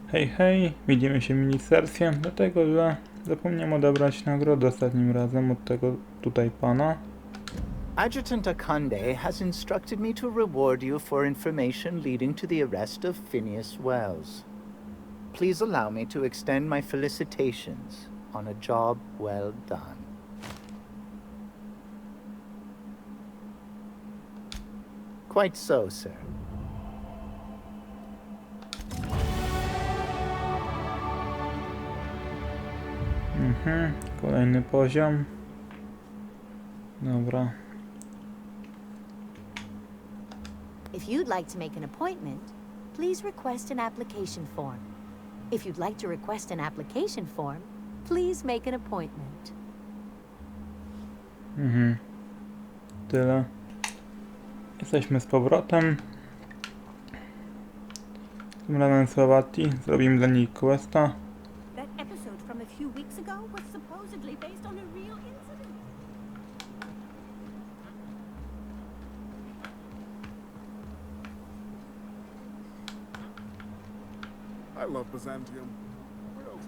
Hej, hej, widzimy się minisersję, dlatego że zapomniałem odebrać nagrodę ostatnim razem od tego tutaj pana. Adjutant Akonde has instructed me to reward you for information leading to the arrest of Phineas Wells. Please allow me to extend my felicitations on a job well done. Quite so, sir. Kolejny poziom. Dobra. If you'd like to make an appointment, please request an application form. If you'd like to request an application form, please make an appointment. Tyle. Jesteśmy z powrotem. Tym razem Sławati. Zrobimy dla niej questa. That episode from a few weeks ago was supposedly based on a real incident. I love Byzantium. Where else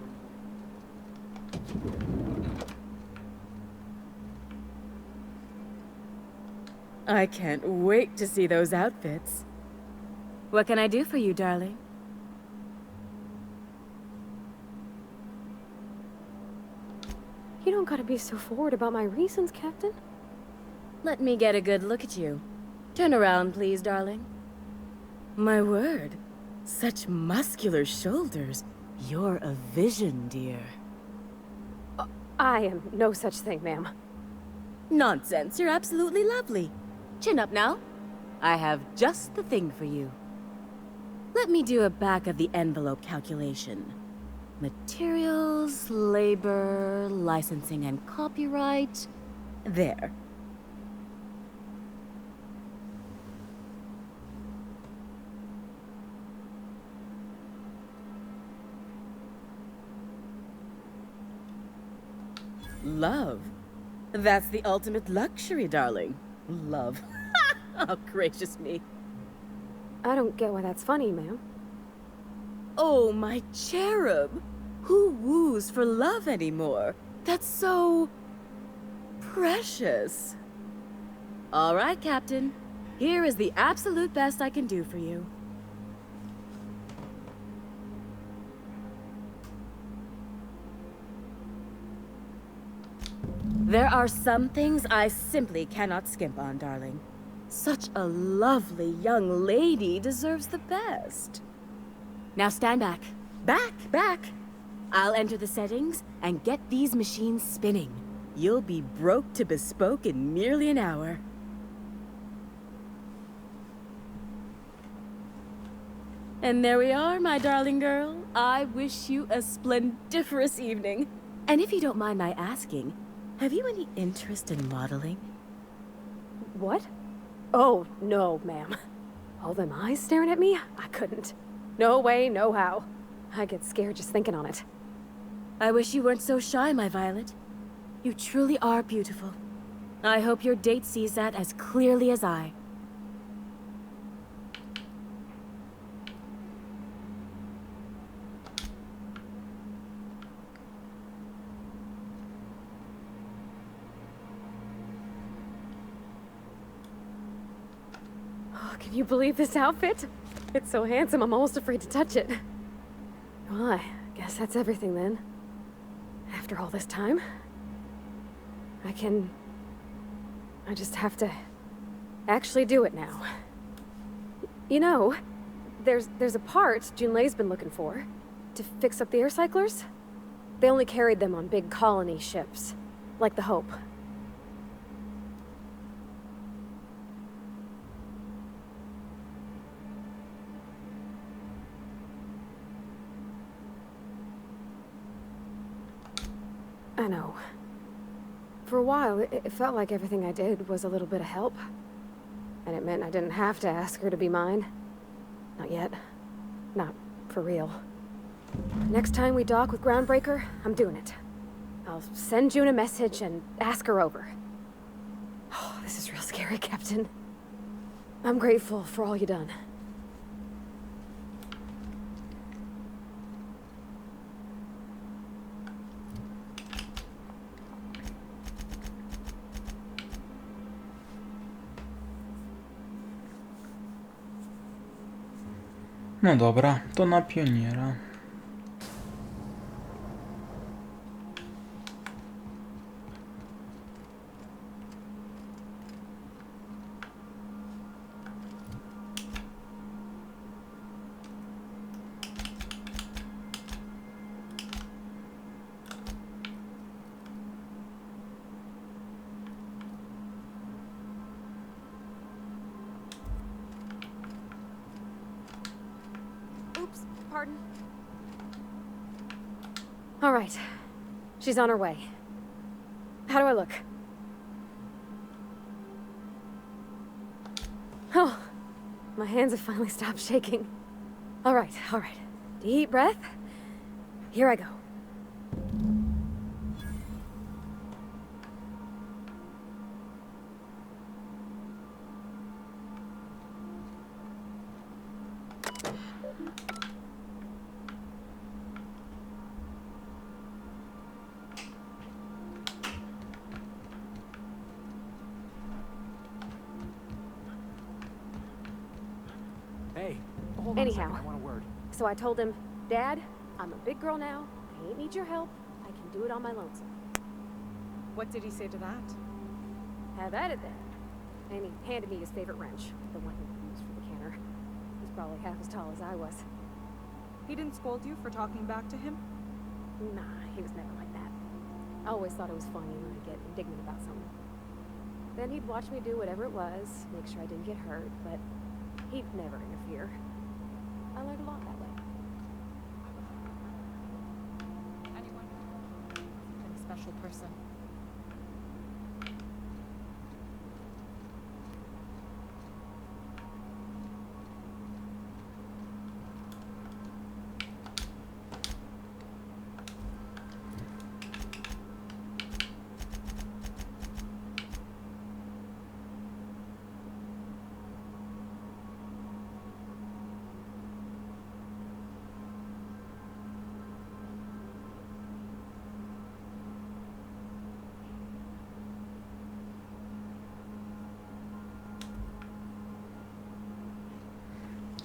I can't wait to see those outfits. What can I do for you, darling? You don't gotta be so forward about my reasons, Captain. Let me get a good look at you. Turn around, please, darling. My word. Such muscular shoulders. You're a vision, dear. I am no such thing, ma'am. Nonsense. You're absolutely lovely. Chin up now. I have just the thing for you. Let me do a back-of-the-envelope calculation. Materials, labor, licensing and copyright. There. Love. That's the ultimate luxury, darling. Love. Oh, gracious me. I don't get why that's funny, ma'am. Oh, my cherub. Who woos for love anymore? That's so... precious. All right, Captain. Here is the absolute best I can do for you. There are some things I simply cannot skimp on, darling. Such a lovely young lady deserves the best. Now stand back. Back! I'll enter the settings and get these machines spinning. You'll be broke to bespoke in merely an hour. And there we are, my darling girl. I wish you a splendiferous evening. And if you don't mind my asking, have you any interest in modeling? What? Oh, no, ma'am. All them eyes staring at me? I couldn't. No way, no how. I get scared just thinking on it. I wish you weren't so shy, my Violet. You truly are beautiful. I hope your date sees that as clearly as I. Oh, can you believe this outfit? It's so handsome, I'm almost afraid to touch it. Well, I guess that's everything then. After all this time, I just have to actually do it now. You know, there's a part Junlei's been looking for to fix up the air cyclers. They only carried them on big colony ships, like the Hope. I know. For a while, it felt like everything I did was a little bit of help. And it meant I didn't have to ask her to be mine. Not yet. Not for real. Next time we dock with Groundbreaker, I'm doing it. I'll send June a message and ask her over. Oh, this is real scary, Captain. I'm grateful for all you done. No dobra, to na pioniera. Oops, pardon. All right. She's on her way. How do I look? Oh, my hands have finally stopped shaking. All right, all right. Deep breath. Here I go. Hey, hold on a second, Anyhow, I want a word. so I told him, Dad, I'm a big girl now. I ain't need your help. I can do it on my lonesome. What did he say to that? Have at it then. And he handed me his favorite wrench, the one he used for the canner. He's probably half as tall as I was. He didn't scold you for talking back to him? Nah, he was never like that. I always thought it was funny when I'd get indignant about something. Then he'd watch me do whatever it was, make sure I didn't get hurt, but he'd never interfere. I learned a lot that way. Anyone? Any special person?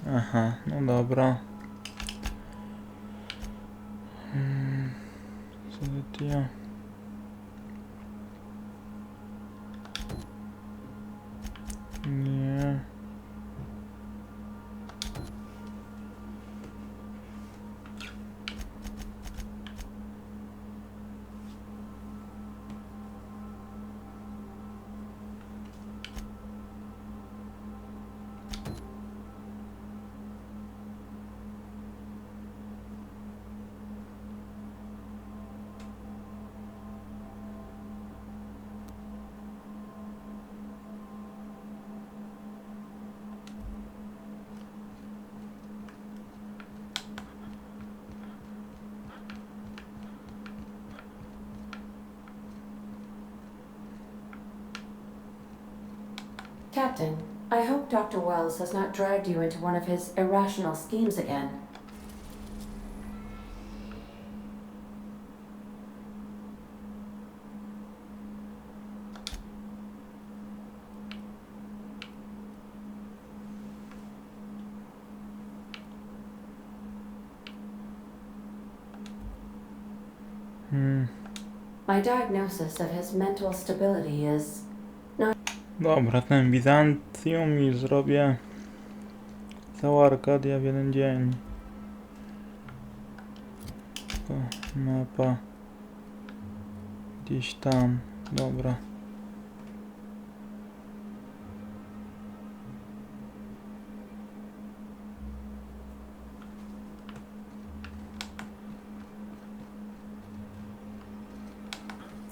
Aha, no dobra. Seletia. Nie. Captain, I hope Dr. Wells has not dragged you into one of his irrational schemes again. My diagnosis of his mental stability is Dobra, ten Bizancjum i zrobię cała Arkadia w jeden dzień. To mapa gdzieś tam, dobra.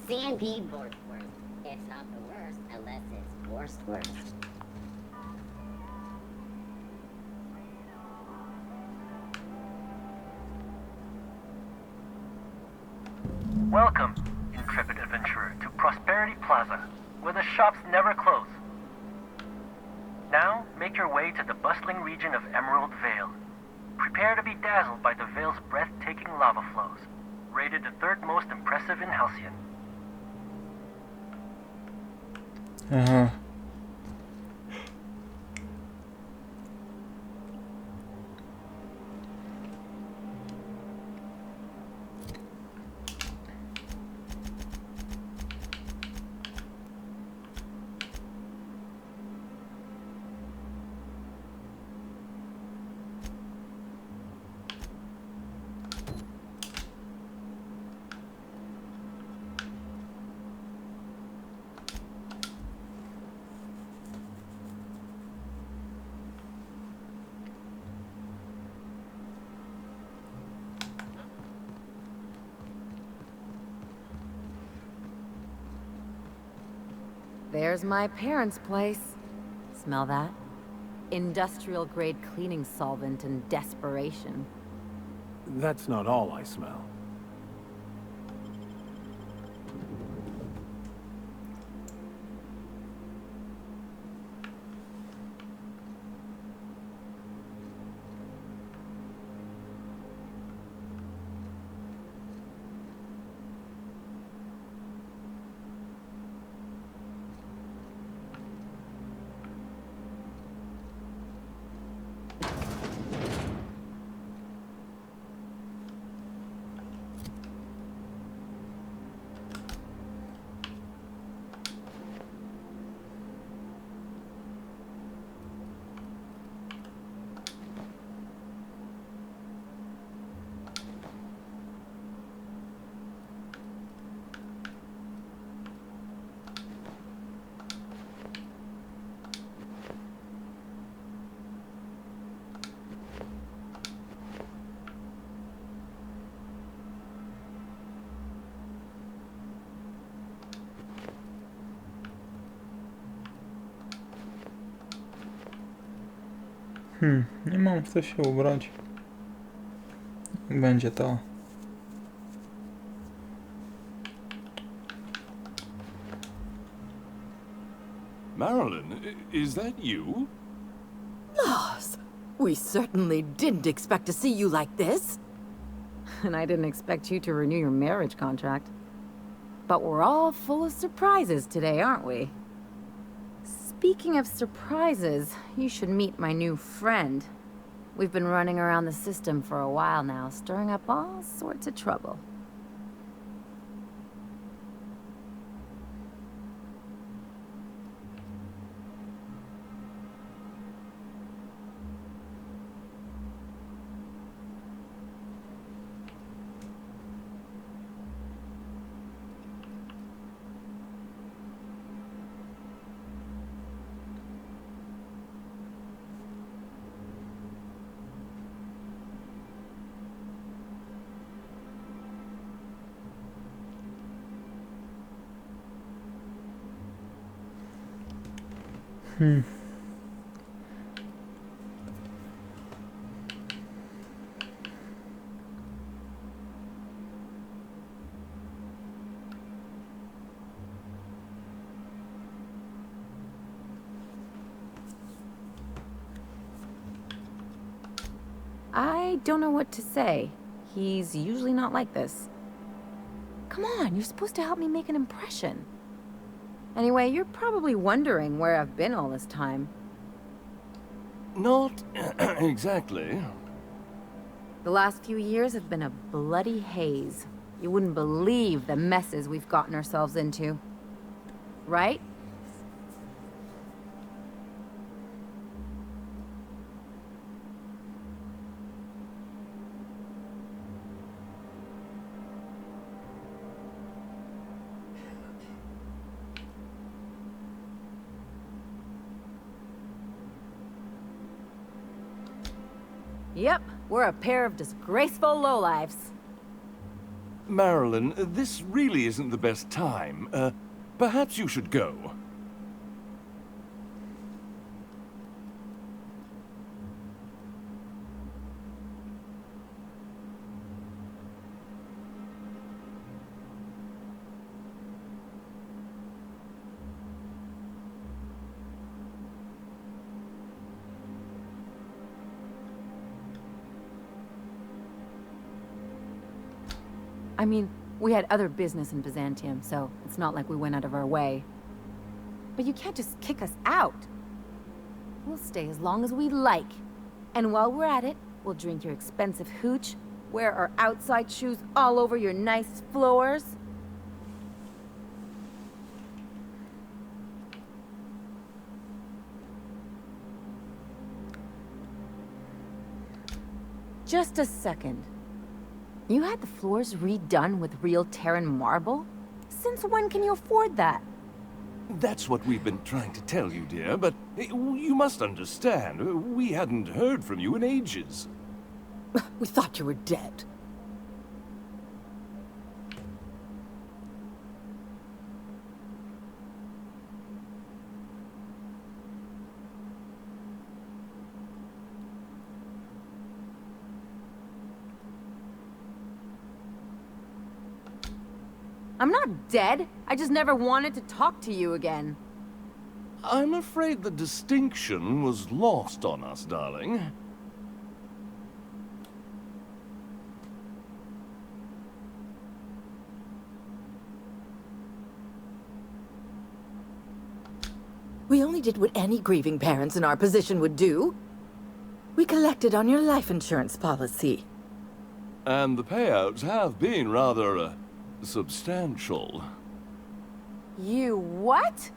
C&P worst. It's not the worst unless it's worst. Welcome, intrepid adventurer, to Prosperity Plaza, where the shops never close. Now, make your way to the bustling region of Emerald Vale. Prepare to be dazzled by the Vale's breathtaking lava flows, rated the third most impressive in Halcyon. There's my parents' place. Smell that? Industrial-grade cleaning solvent and desperation. That's not all I smell. Nie mam w co się ubrać. Będzie to. Marilyn, is that you? Loss! We certainly didn't expect to see you like this. And I didn't expect you to renew your marriage contract. But we're all full of surprises today, aren't we? Speaking of surprises, you should meet my new friend. We've been running around the system for a while now, stirring up all sorts of trouble. I don't know what to say. He's usually not like this. Come on, you're supposed to help me make an impression. Anyway, you're probably wondering where I've been all this time. Not exactly. The last few years have been a bloody haze. You wouldn't believe the messes we've gotten ourselves into. Right? Yep, we're a pair of disgraceful lowlifes. Marilyn, this really isn't the best time. Perhaps you should go. I mean, we had other business in Byzantium, so it's not like we went out of our way. But you can't just kick us out. We'll stay as long as we like. And while we're at it, we'll drink your expensive hooch, wear our outside shoes all over your nice floors. Just a second. You had the floors redone with real Terran marble? Since when can you afford that? That's what we've been trying to tell you, dear, but you must understand. We hadn't heard from you in ages. We thought you were dead. I'm not dead. I just never wanted to talk to you again. I'm afraid the distinction was lost on us, darling. We only did what any grieving parents in our position would do. We collected on your life insurance policy. And the payouts have been rather, substantial. You what?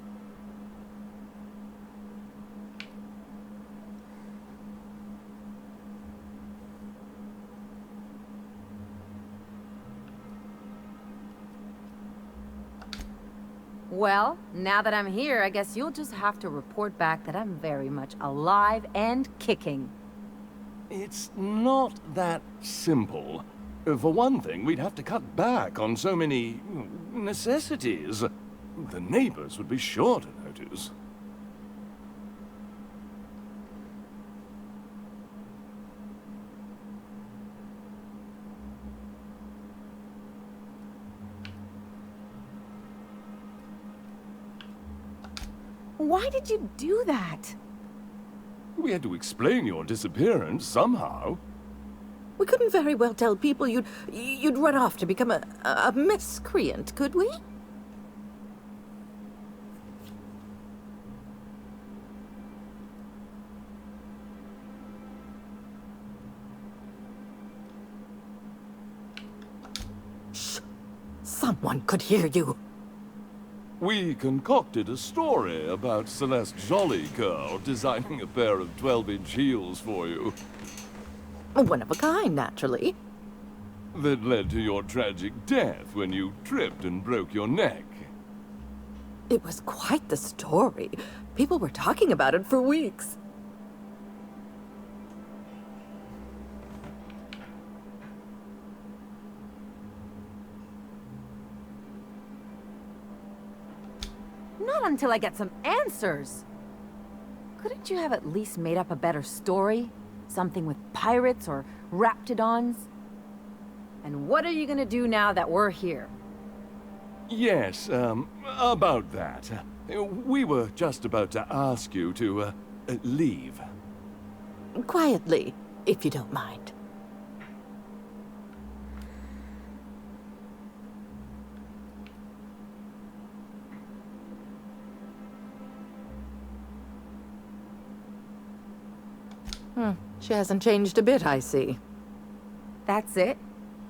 Well, now that I'm here, I guess you'll just have to report back that I'm very much alive and kicking. It's not that simple. For one thing, we'd have to cut back on so many necessities. The neighbors would be sure to notice. Why did you do that? We had to explain your disappearance somehow. We couldn't very well tell people you'd run off to become a miscreant, could we? Shh! Someone could hear you. We concocted a story about Celeste Jollycurl designing a pair of 12-inch heels for you. One of a kind, naturally. That led to your tragic death when you tripped and broke your neck. It was quite the story. People were talking about it for weeks. Not until I get some answers. Couldn't you have at least made up a better story? Something with pirates or raptidons? And what are you gonna do now that we're here? Yes, about that. We were just about to ask you to, leave. Quietly, if you don't mind. She hasn't changed a bit, I see. That's it?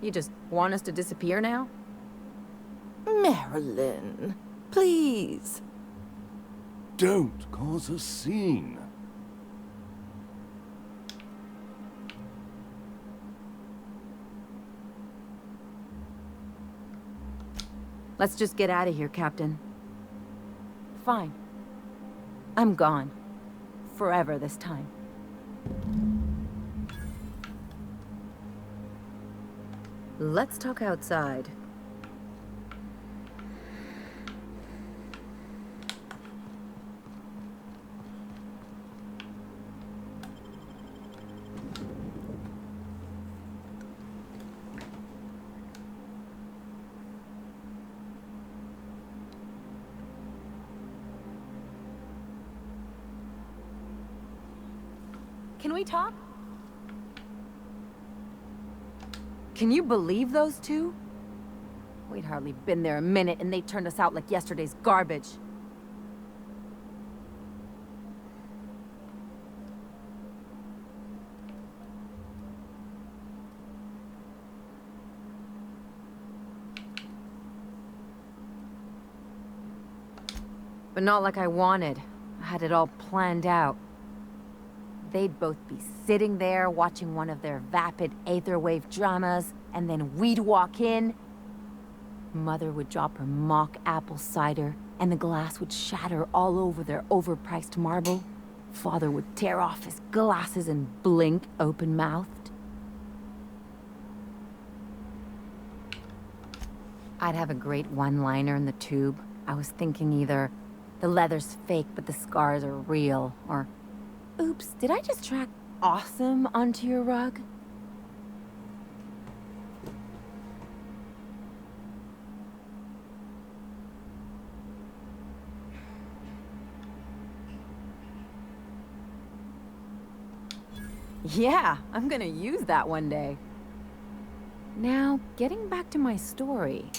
You just want us to disappear now? Marilyn, please. Don't cause a scene. Let's just get out of here, Captain. Fine. I'm gone. Forever this time. Let's talk outside. Can we talk? Can you believe those two? We'd hardly been there a minute and they turned us out like yesterday's garbage. But not like I wanted. I had it all planned out. They'd both be sitting there watching one of their vapid aetherwave dramas, and then we'd walk in. Mother would drop her mock apple cider, and the glass would shatter all over their overpriced marble. Father would tear off his glasses and blink open-mouthed. I'd have a great one-liner in the tube. I was thinking either, the leather's fake but the scars are real, or oops, did I just track awesome onto your rug? Yeah, I'm gonna use that one day. Now, getting back to my story.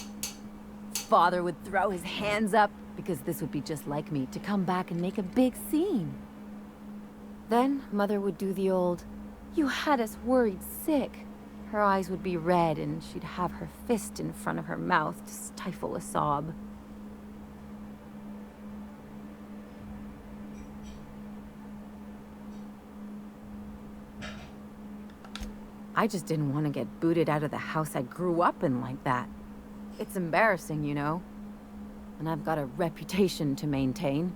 Father would throw his hands up, because this would be just like me, to come back and make a big scene. Then, Mother would do the old, "You had us worried sick." Her eyes would be red, and she'd have her fist in front of her mouth to stifle a sob. I just didn't want to get booted out of the house I grew up in like that. It's embarrassing, you know. And I've got a reputation to maintain.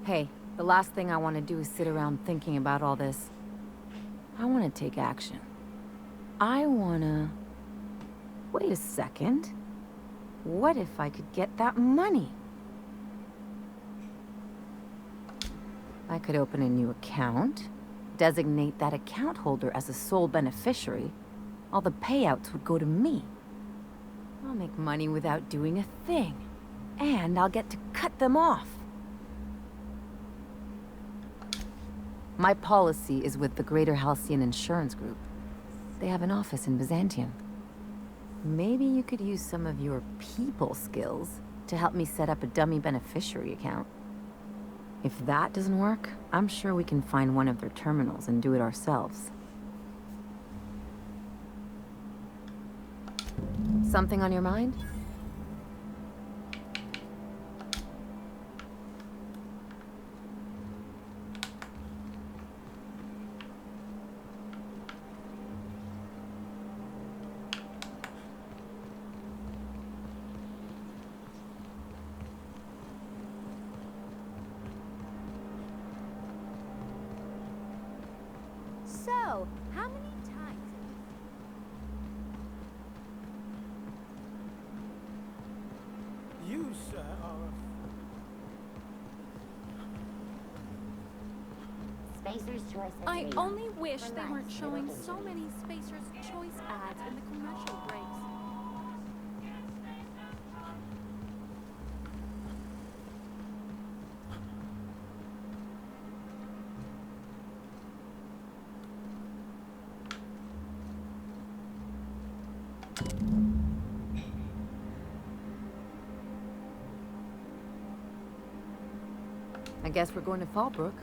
Hey, the last thing I want to do is sit around thinking about all this. I want to take action. I wanna... Wait a second. What if I could get that money? I could open a new account, designate that account holder as a sole beneficiary. All the payouts would go to me. I'll make money without doing a thing. And I'll get to cut them off. My policy is with the Greater Halcyon Insurance Group. They have an office in Byzantium. Maybe you could use some of your people skills to help me set up a dummy beneficiary account. If that doesn't work, I'm sure we can find one of their terminals and do it ourselves. Something on your mind? So, how many times? You, sir, are Spacer's Choice is I real. only wish they Relax, weren't showing it'll so many Spacer's Choice ads in the commercial breaks. I guess we're going to Fallbrook.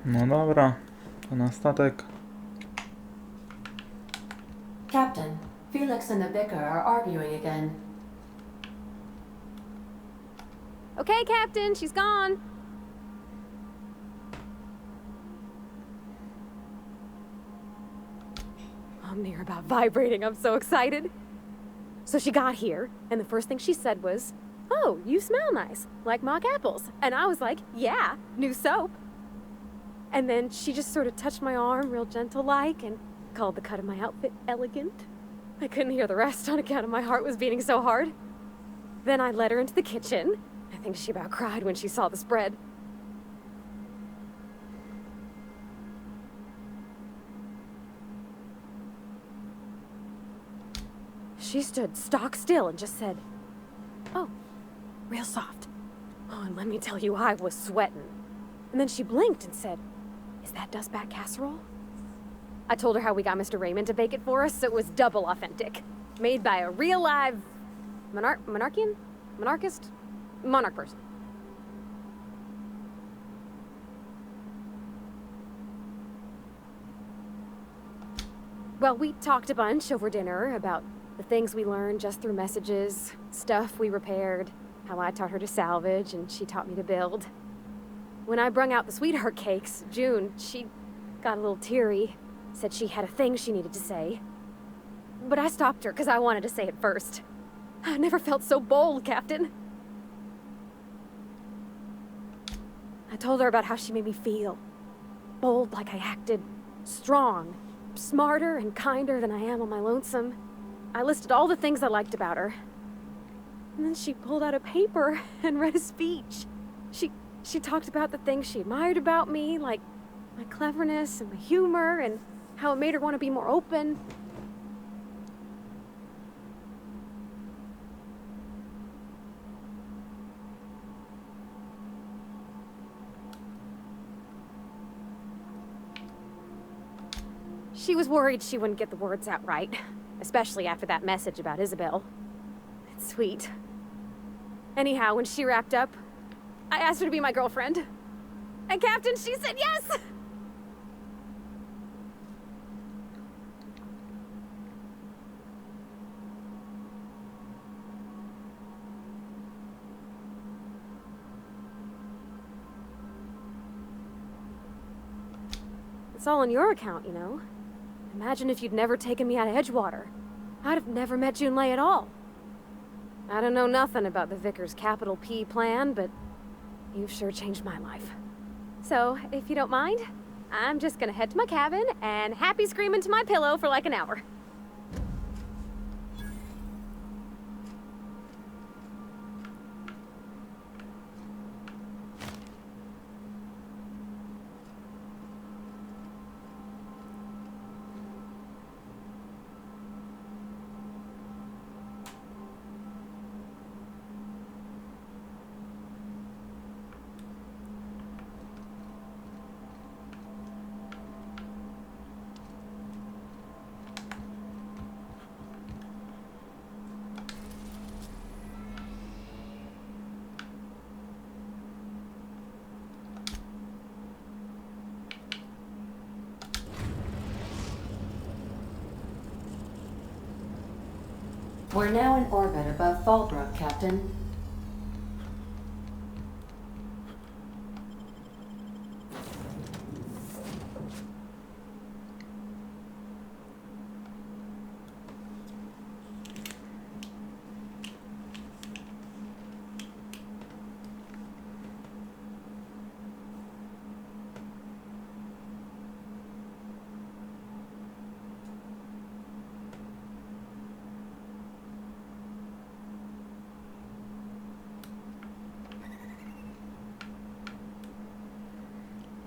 No dobra, to na statek. Captain, Felix and the vicar are arguing again. Okay, Captain, she's gone. I'm near about vibrating. I'm so excited. So she got here, and the first thing she said was, "Oh, you smell nice, like mock apples." And I was like, "Yeah, new soap." And then she just sort of touched my arm real gentle-like and called the cut of my outfit elegant. I couldn't hear the rest on account of my heart was beating so hard. Then I led her into the kitchen. I think she about cried when she saw the spread. She stood stock still and just said, "Oh, real soft." Oh, and let me tell you, I was sweating. And then she blinked and said, "Is that dustback casserole?" I told her how we got Mr. Raymond to bake it for us, so it was double authentic. Made by a real live monarch person. Well, we talked a bunch over dinner about the things we learned just through messages, stuff we repaired, how I taught her to salvage and she taught me to build. When I brung out the sweetheart cakes, June, she got a little teary, said she had a thing she needed to say. But I stopped her because I wanted to say it first. I never felt so bold, Captain. I told her about how she made me feel. Bold like I acted, strong, smarter and kinder than I am on my lonesome. I listed all the things I liked about her. And then she pulled out a paper and read a speech. She talked about the things she admired about me, like my cleverness and my humor, and how it made her want to be more open. She was worried she wouldn't get the words out right, especially after that message about Isabel. It's sweet. Anyhow, when she wrapped up, I asked her to be my girlfriend. And Captain, she said yes! It's all on your account, you know. Imagine if you'd never taken me out of Edgewater. I'd have never met Junlei at all. I don't know nothing about the Vicar's capital P plan, but you've sure changed my life. So, if you don't mind, I'm just gonna head to my cabin and happy scream into my pillow for like an hour. We're now in orbit above Fallbrook, Captain.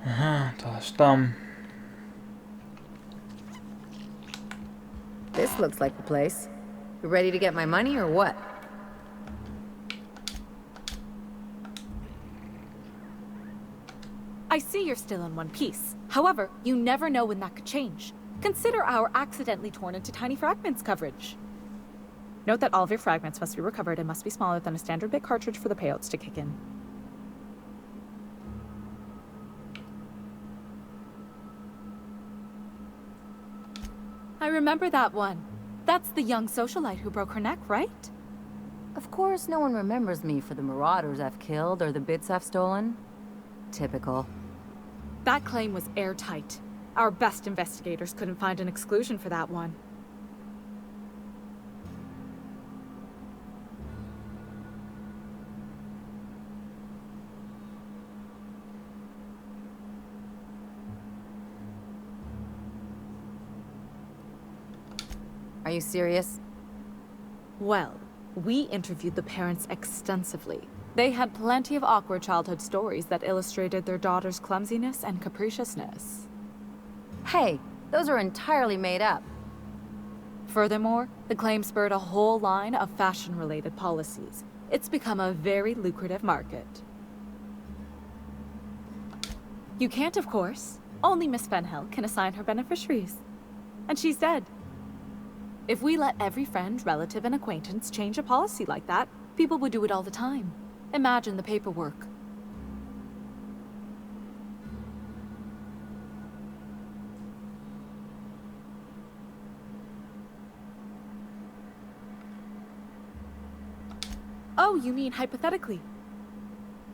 Aha, to aż tam. This looks like the place. You ready to get my money or what? I see you're still in one piece. However, you never know when that could change. Consider our accidentally torn into tiny fragments coverage. Note that all of your fragments must be recovered and must be smaller than a standard bit cartridge for the payouts to kick in. I remember that one. That's the young socialite who broke her neck, right? Of course no one remembers me for the marauders I've killed or the bits I've stolen. Typical. That claim was airtight. Our best investigators couldn't find an exclusion for that one. Are you serious? Well, we interviewed the parents extensively. They had plenty of awkward childhood stories that illustrated their daughter's clumsiness and capriciousness. Hey, those are entirely made up. Furthermore, the claim spurred a whole line of fashion-related policies. It's become a very lucrative market. You can't, of course. Only Miss Fenhill can assign her beneficiaries. And she's dead. If we let every friend, relative, and acquaintance change a policy like that, people would do it all the time. Imagine the paperwork. Oh, you mean hypothetically?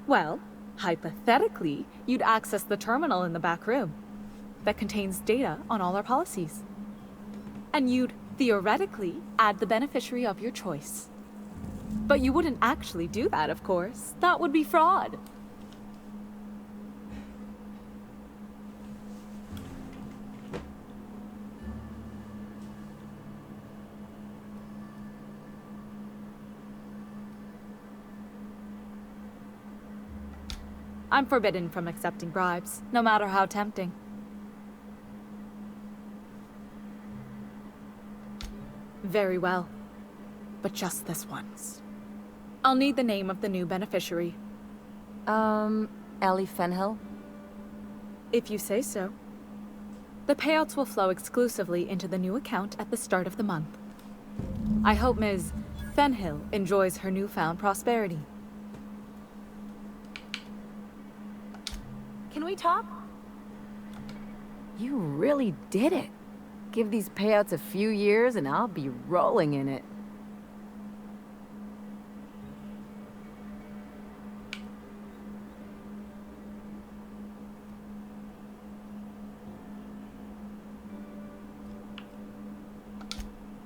Well, hypothetically, you'd access the terminal in the back room that contains data on all our policies. And you'd theoretically add the beneficiary of your choice. But you wouldn't actually do that, of course. That would be fraud. I'm forbidden from accepting bribes, no matter how tempting. Very well. But just this once. I'll need the name of the new beneficiary. Ellie Fenhill? If you say so. The payouts will flow exclusively into the new account at the start of the month. I hope Ms. Fenhill enjoys her newfound prosperity. Can we talk? You really did it. Give these payouts a few years and I'll be rolling in it.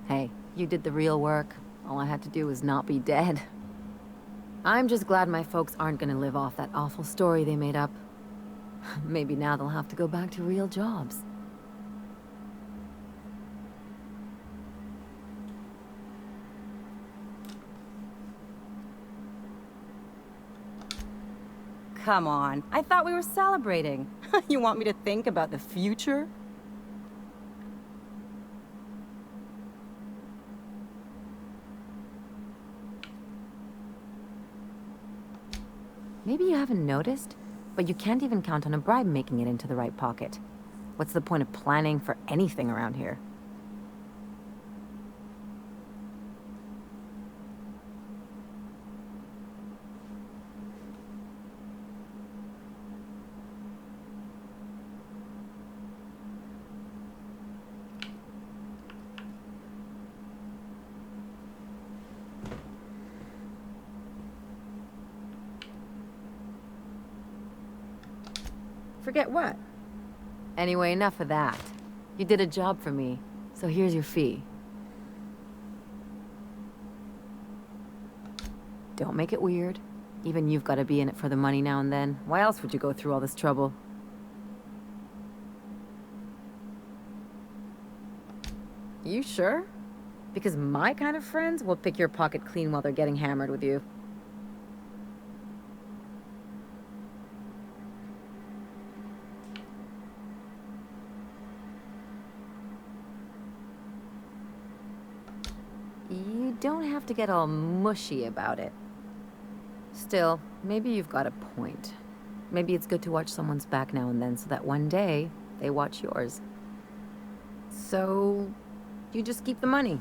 Hey, you did the real work. All I had to do was not be dead. I'm just glad my folks aren't gonna live off that awful story they made up. Maybe now they'll have to go back to real jobs. Come on, I thought we were celebrating. You want me to think about the future? Maybe you haven't noticed, but you can't even count on a bribe making it into the right pocket. What's the point of planning for anything around here? Forget what? Anyway, enough of that. You did a job for me, so here's your fee. Don't make it weird. Even you've got to be in it for the money now and then. Why else would you go through all this trouble? You sure? Because my kind of friends will pick your pocket clean while they're getting hammered with you. You don't have to get all mushy about it. Still, maybe you've got a point. Maybe it's good to watch someone's back now and then so that one day they watch yours. So, you just keep the money.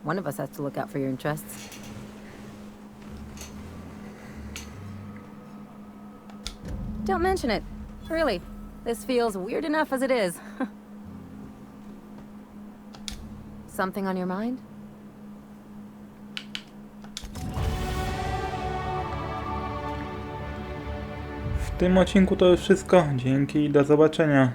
One of us has to look out for your interests. Don't mention it. Really, this feels weird enough as it is. Something on your mind? W tym odcinku to już wszystko. Dzięki i do zobaczenia.